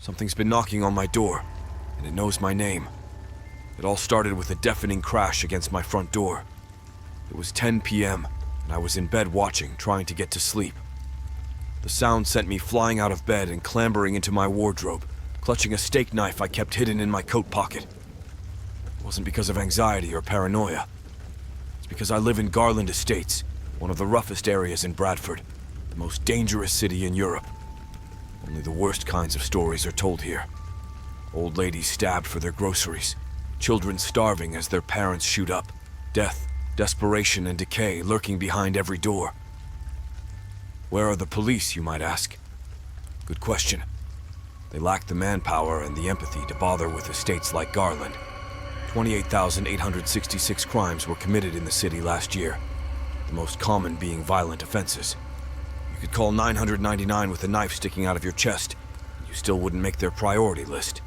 Something's been knocking on my door, and it knows my name. It all started with a deafening crash against my front door. It was 10 p.m., and I was in bed watching, trying to get to sleep. The sound sent me flying out of bed and clambering into my wardrobe, clutching a steak knife I kept hidden in my coat pocket. It wasn't because of anxiety or paranoia. It's because I live in Garland Estates, one of the roughest areas in Bradford, the most dangerous city in Europe. Only the worst kinds of stories are told here. Old ladies stabbed for their groceries, children starving as their parents shoot up, death, desperation, and decay lurking behind every door. Where are the police, you might ask? Good question. They lack the manpower and the empathy to bother with estates like Garland. 28,866 crimes were committed in the city last year, the most common being violent offenses. You could call 999 with a knife sticking out of your chest, and you still wouldn't make their priority list.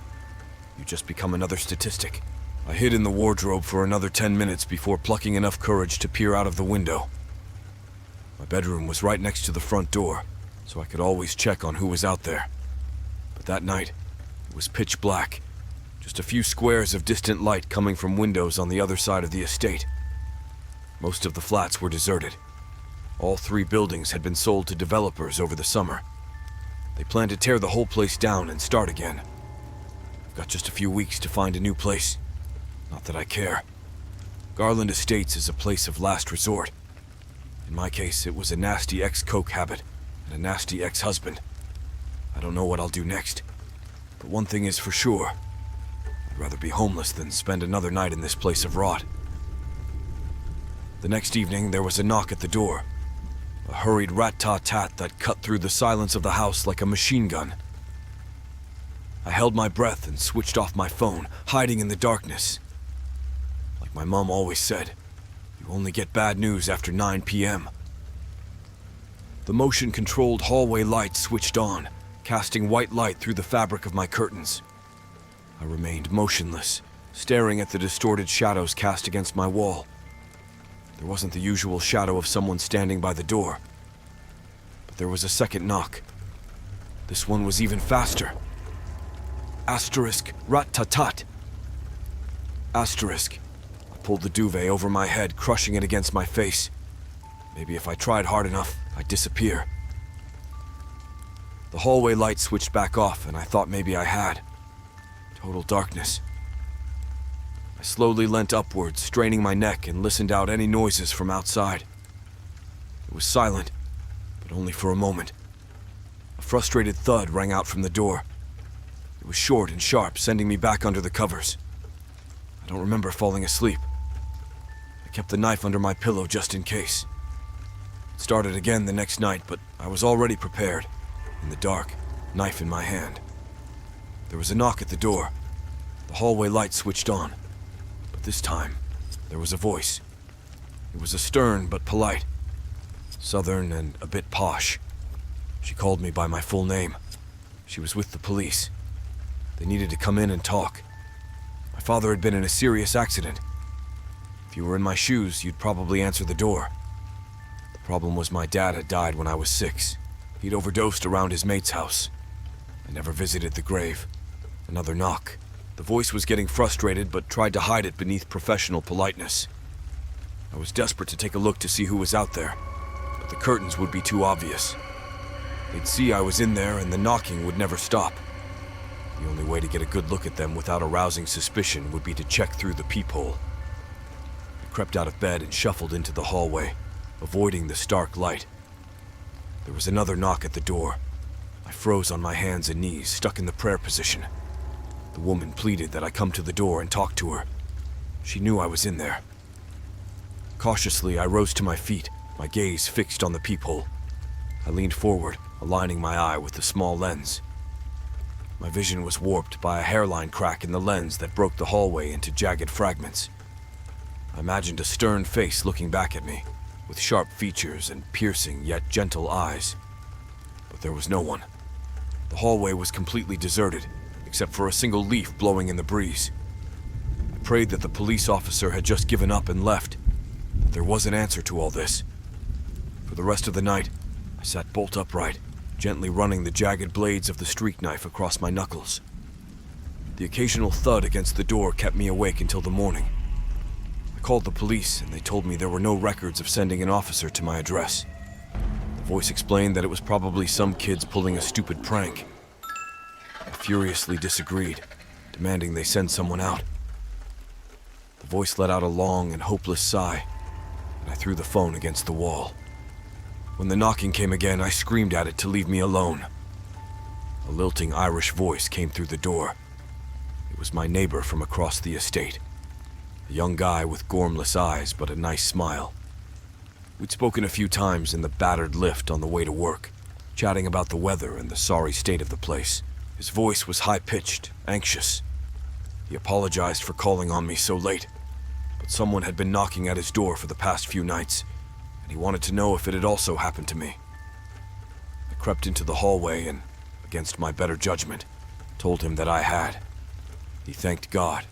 You just become another statistic. I hid in the wardrobe for another 10 minutes before plucking enough courage to peer out of the window. My bedroom was right next to the front door, so I could always check on who was out there. But that night, it was pitch black. Just a few squares of distant light coming from windows on the other side of the estate. Most of the flats were deserted. All 3 buildings had been sold to developers over the summer. They planned to tear the whole place down and start again. I've got just a few weeks to find a new place. Not that I care. Garland Estates is a place of last resort. In my case, it was a nasty ex-coke habit and a nasty ex-husband. I don't know what I'll do next, but one thing is for sure. I'd rather be homeless than spend another night in this place of rot. The next evening, there was a knock at the door. A hurried rat-tat-tat that cut through the silence of the house like a machine gun. I held my breath and switched off my phone, hiding in the darkness. Like my mom always said, you only get bad news after 9 p.m. The motion-controlled hallway light switched on, casting white light through the fabric of my curtains. I remained motionless, staring at the distorted shadows cast against my wall. There wasn't the usual shadow of someone standing by the door. But there was a second knock. This one was even faster. Asterisk rat-tat-tat. Asterisk. I pulled the duvet over my head, crushing it against my face. Maybe if I tried hard enough, I'd disappear. The hallway light switched back off, and I thought maybe I had. Total darkness. I slowly leant upwards, straining my neck, and listened out any noises from outside. It was silent, but only for a moment. A frustrated thud rang out from the door. It was short and sharp, sending me back under the covers. I don't remember falling asleep. I kept the knife under my pillow just in case. It started again the next night, but I was already prepared. In the dark, knife in my hand. There was a knock at the door. The hallway light switched on. But this time, there was a voice. It was a stern but polite. Southern and a bit posh. She called me by my full name. She was with the police. They needed to come in and talk. My father had been in a serious accident. If you were in my shoes, you'd probably answer the door. The problem was my dad had died when I was 6. He'd overdosed around his mate's house. I never visited the grave. Another knock. The voice was getting frustrated, but tried to hide it beneath professional politeness. I was desperate to take a look to see who was out there, but the curtains would be too obvious. They'd see I was in there, and the knocking would never stop. The only way to get a good look at them without arousing suspicion would be to check through the peephole. I crept out of bed and shuffled into the hallway, avoiding the stark light. There was another knock at the door. I froze on my hands and knees, stuck in the prayer position. The woman pleaded that I come to the door and talk to her. She knew I was in there. Cautiously, I rose to my feet, my gaze fixed on the peephole. I leaned forward, aligning my eye with the small lens. My vision was warped by a hairline crack in the lens that broke the hallway into jagged fragments. I imagined a stern face looking back at me, with sharp features and piercing yet gentle eyes. But there was no one. The hallway was completely deserted, except for a single leaf blowing in the breeze. I prayed that the police officer had just given up and left, that there was an answer to all this. For the rest of the night, I sat bolt upright, gently running the jagged blades of the streak knife across my knuckles. The occasional thud against the door kept me awake until the morning. I called the police, and they told me there were no records of sending an officer to my address. The voice explained that it was probably some kids pulling a stupid prank. I furiously disagreed, demanding they send someone out. The voice let out a long and hopeless sigh, and I threw the phone against the wall. When the knocking came again, I screamed at it to leave me alone. A lilting Irish voice came through the door. It was my neighbor from across the estate, a young guy with gormless eyes but a nice smile. We'd spoken a few times in the battered lift on the way to work, chatting about the weather and the sorry state of the place. His voice was high-pitched, anxious. He apologized for calling on me so late, but someone had been knocking at his door for the past few nights, and he wanted to know if it had also happened to me. I crept into the hallway and, against my better judgment, told him that I had. He thanked God,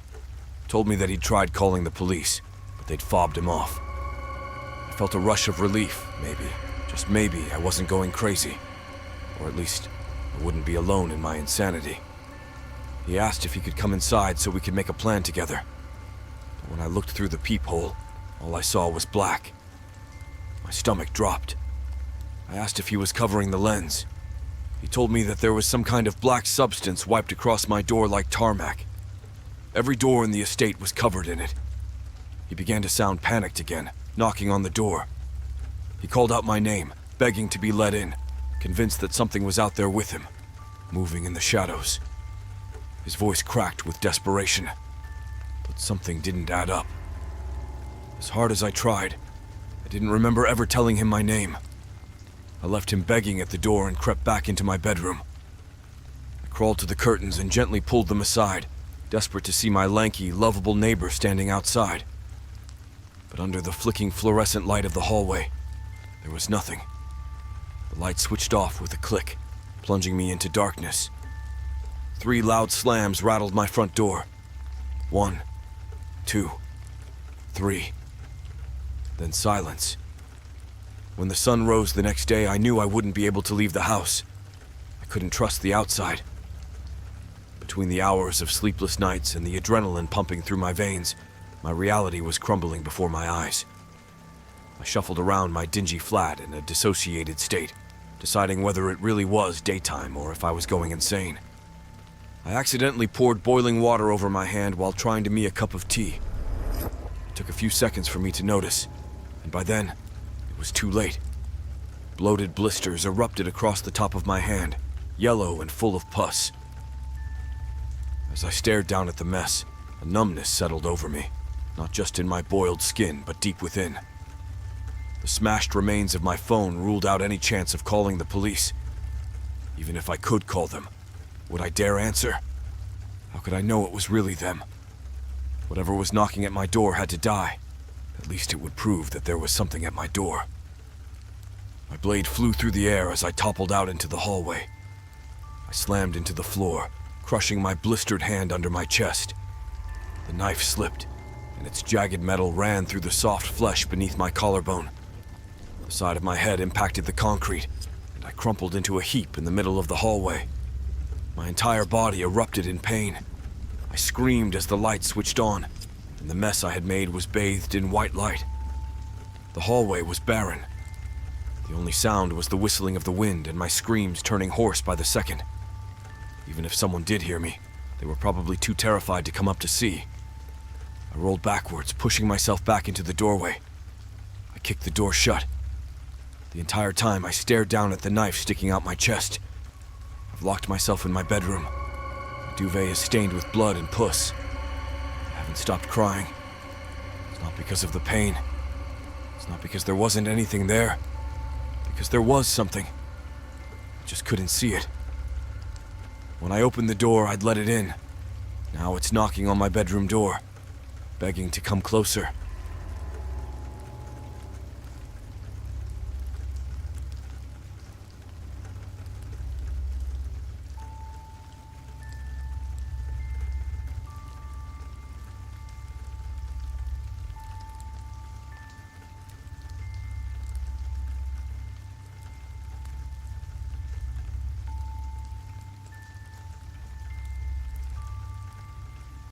told me that he'd tried calling the police, but they'd fobbed him off. I felt a rush of relief, maybe, just maybe I wasn't going crazy, or at least I wouldn't be alone in my insanity. He asked if he could come inside so we could make a plan together. But when I looked through the peephole, all I saw was black. My stomach dropped. I asked if he was covering the lens. He told me that there was some kind of black substance wiped across my door like tarmac. Every door in the estate was covered in it. He began to sound panicked again, knocking on the door. He called out my name, begging to be let in, convinced that something was out there with him, moving in the shadows. His voice cracked with desperation, but something didn't add up. As hard as I tried, I didn't remember ever telling him my name. I left him begging at the door and crept back into my bedroom. I crawled to the curtains and gently pulled them aside, desperate to see my lanky, lovable neighbor standing outside. But under the flicking fluorescent light of the hallway, there was nothing. The light switched off with a click, plunging me into darkness. 3 loud slams rattled my front door. 1, 2, 3. Then silence. When the sun rose the next day, I knew I wouldn't be able to leave the house. I couldn't trust the outside. Between the hours of sleepless nights and the adrenaline pumping through my veins, my reality was crumbling before my eyes. I shuffled around my dingy flat in a dissociated state, deciding whether it really was daytime or if I was going insane. I accidentally poured boiling water over my hand while trying to me a cup of tea. It took a few seconds for me to notice, and by then, it was too late. Bloated blisters erupted across the top of my hand, yellow and full of pus. As I stared down at the mess, a numbness settled over me, not just in my boiled skin, but deep within. The smashed remains of my phone ruled out any chance of calling the police. Even if I could call them, would I dare answer? How could I know it was really them? Whatever was knocking at my door had to die. At least it would prove that there was something at my door. My blade flew through the air as I toppled out into the hallway. I slammed into the floor, crushing my blistered hand under my chest. The knife slipped, and its jagged metal ran through the soft flesh beneath my collarbone. The side of my head impacted the concrete, and I crumpled into a heap in the middle of the hallway. My entire body erupted in pain. I screamed as the light switched on, and the mess I had made was bathed in white light. The hallway was barren. The only sound was the whistling of the wind and my screams turning hoarse by the second. Even if someone did hear me, they were probably too terrified to come up to see. I rolled backwards, pushing myself back into the doorway. I kicked the door shut. The entire time I stared down at the knife sticking out my chest. I've locked myself in my bedroom. My duvet is stained with blood and pus. I haven't stopped crying. It's not because of the pain. It's not because there wasn't anything there. Because there was something. I just couldn't see it. When I opened the door, I'd let it in. Now it's knocking on my bedroom door, begging to come closer.